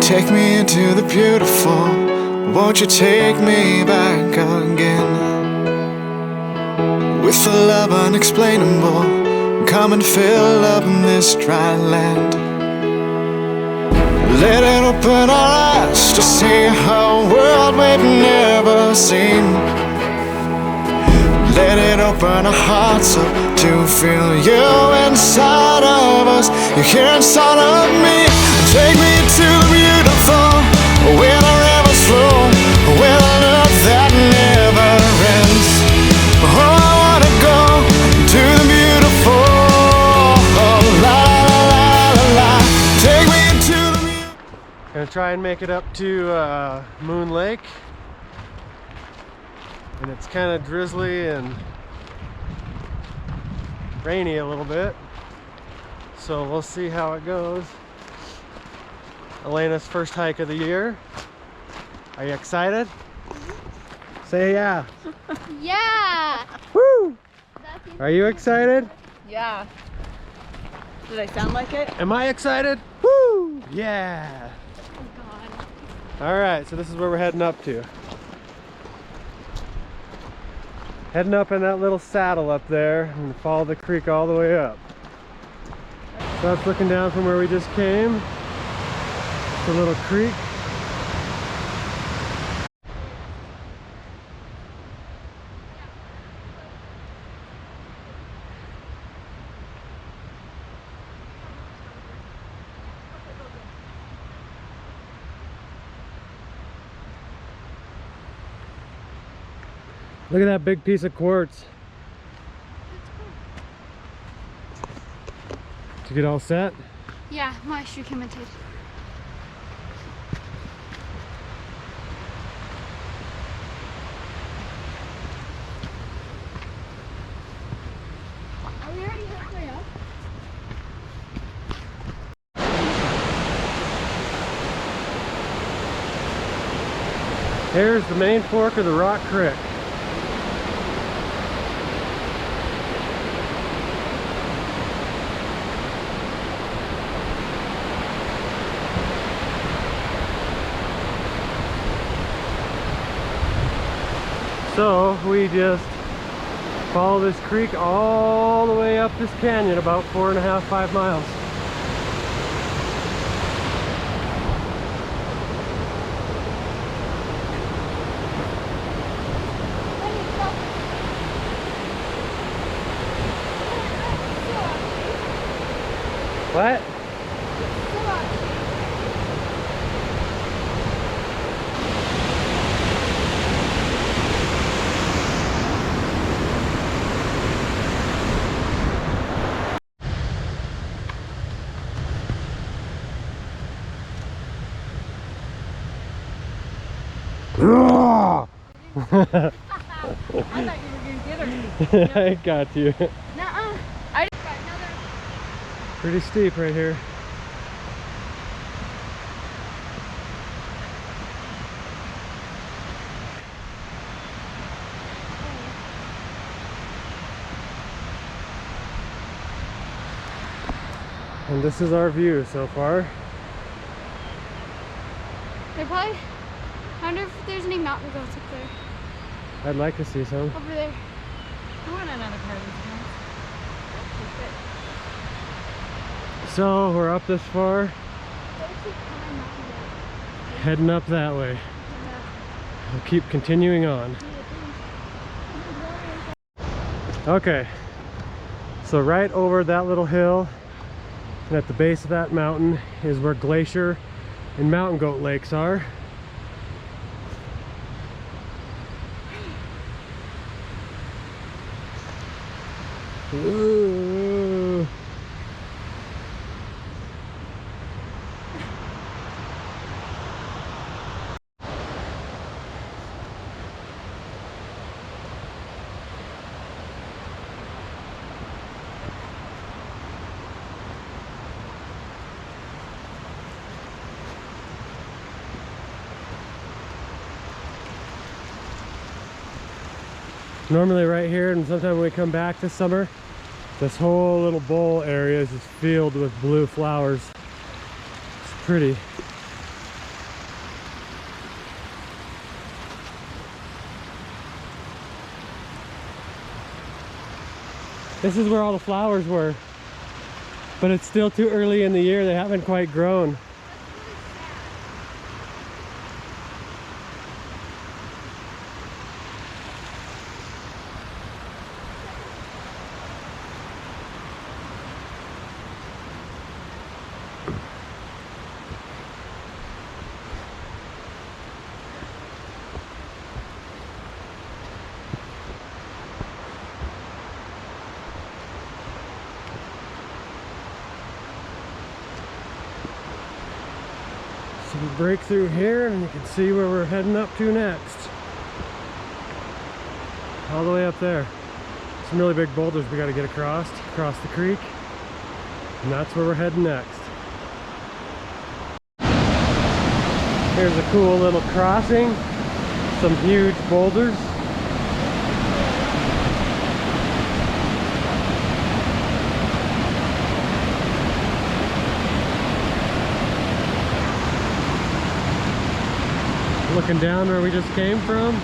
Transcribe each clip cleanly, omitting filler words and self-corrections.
Take me into the beautiful. Won't you take me back again? With a love unexplainable, come and fill up this dry land. Let it open our eyes to see a world we've never seen. Let it open our hearts up to feel you inside of us. You're here inside of me. Take me to the beautiful, where the rivers flow, where the love that never ends. Oh, I wanna go to the beautiful. La la la la la. Take me to the beautiful. Gonna try and make it up to Moon Lake. And it's kind of drizzly and rainy a little bit, so we'll see how it goes. Elena's first hike of the year. Are you excited? Mm-hmm. Say yeah. Yeah. Woo! Are you excited? Yeah. Did I sound like it? Am I excited? Woo! Yeah. Oh God. All right, so this is where we're heading up to. Heading up in that little saddle up there and follow the creek all the way up. So that's looking down from where we just came. It's a little creek. Look at that big piece of quartz. Did you get all set? Yeah, my shoe came in tight. Are we already halfway up? Here's the main fork of the Rock Creek. So we just follow this creek all the way up this canyon, about 4.5, 5 miles. What? I thought you were gonna get her. I got you. Nuh-uh. I just got another. Pretty steep right here. And this is our view so far. They probably. I wonder if there's any mountain goats up there. I'd like to see some. Over there. I want another pair of these pants. So we're up this far, heading up that way. We'll keep continuing on. Okay, so right over that little hill and at the base of that mountain is where Glacier and Mountain Goat Lakes are. Ooh. Normally right here, and sometime when we come back this summer, this whole little bowl area is just filled with blue flowers. It's pretty. This is where all the flowers were. But it's still too early in the year. They haven't quite grown. So we break through here and you can see where we're heading up to next. All the way up there. Some really big boulders we got to get across the creek. And that's where we're heading next. Here's a cool little crossing. Some huge boulders. Looking down where we just came from.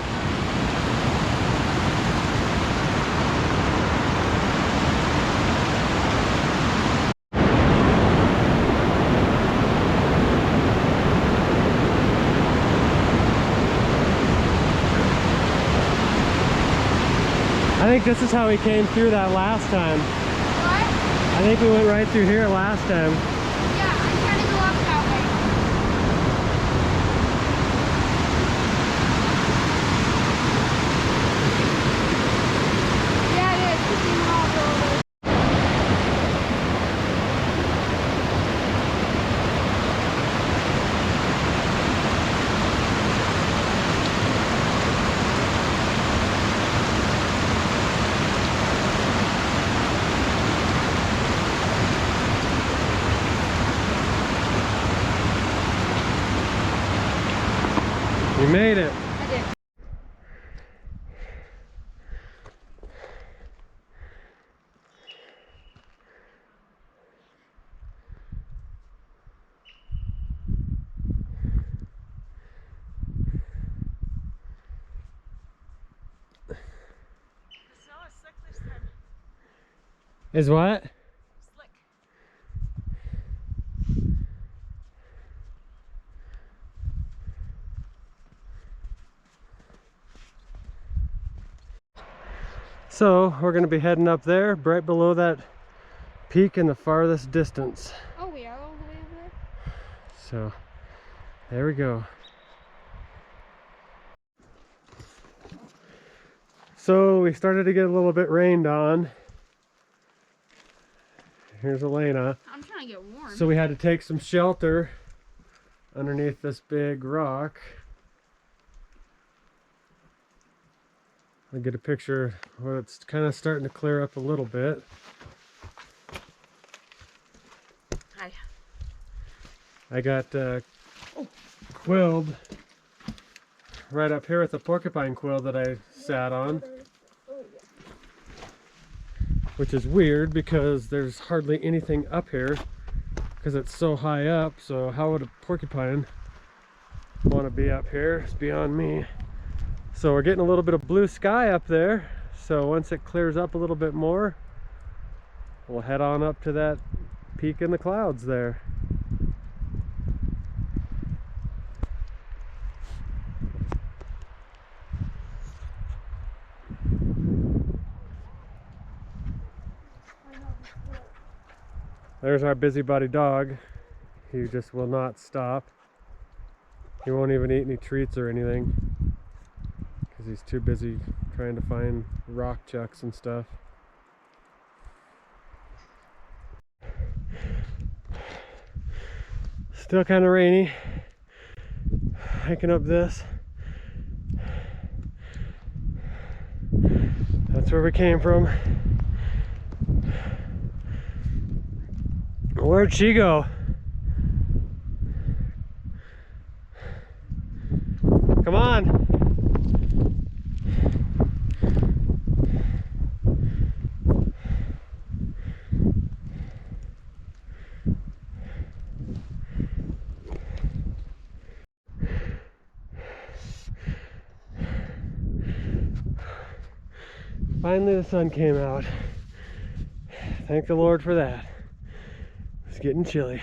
I think this is how we came through that last time. What? I think we went right through here last time. Yeah, I'm trying to go up that way. Yeah, it is. It's even all over. We made it. I did. The snow is slick this time. Is what? Slick. So we're going to be heading up there, right below that peak in the farthest distance. Oh, we are all the way over there? So there we go. So we started to get a little bit rained on. Here's Elena. I'm trying to get warm. So we had to take some shelter underneath this big rock. I'll get a picture where it's kind of starting to clear up a little bit. Hi. I got quilled right up here with the porcupine quill that I sat on. Which is weird because there's hardly anything up here because it's so high up. So how would a porcupine want to be up here? It's beyond me. So we're getting a little bit of blue sky up there. So once it clears up a little bit more, we'll head on up to that peak in the clouds there. There's our busybody dog. He just will not stop. He won't even eat any treats or anything because he's too busy trying to find rock chucks and stuff. Still kind of rainy. Hiking up this. That's where we came from. Where'd she go? Come on. Finally the sun came out. Thank the Lord for that. It's getting chilly.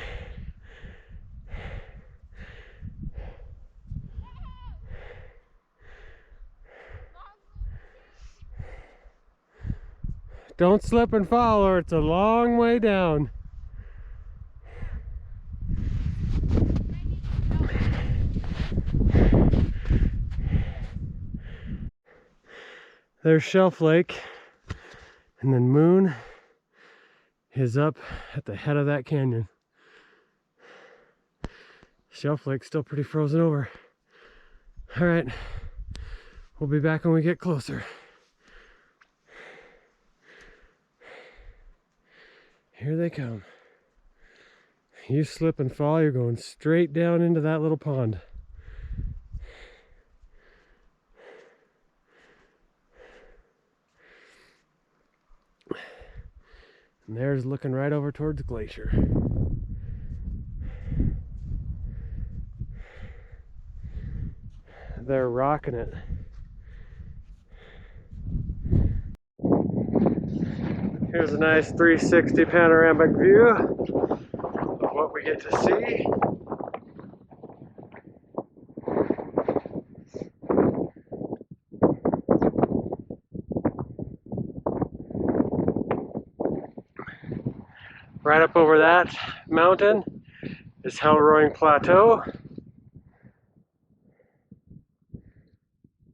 Don't slip and fall or it's a long way down. There's Shelf Lake, and then Moon is up at the head of that canyon. Shelf Lake's still pretty frozen over. All right, we'll be back when we get closer. Here they come. You slip and fall, you're going straight down into that little pond. And there's looking right over towards the glacier. They're rocking it. Here's a nice 360 panoramic view of what we get to see. Right up over that mountain is Hellroing Plateau.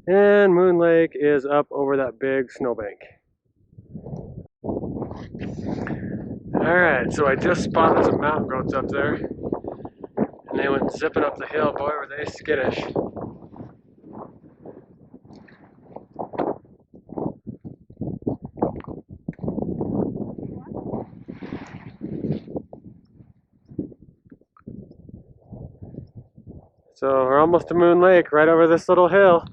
And Moon Lake is up over that big snowbank. Alright, so I just spotted some mountain goats up there. And they went zipping up the hill. Boy, were they skittish. So we're almost to Moon Lake, right over this little hill.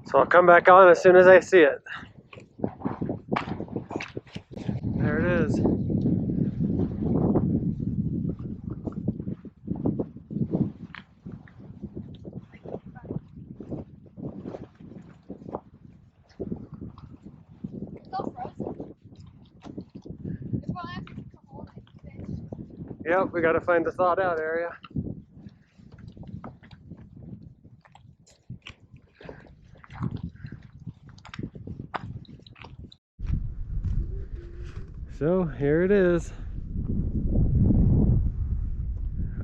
So I'll come back on as soon as I see it. There it is. Still frozen. It's gonna have to come on it. Yep, we gotta find the thawed out area. So here it is,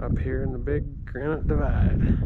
up here in the big granite divide.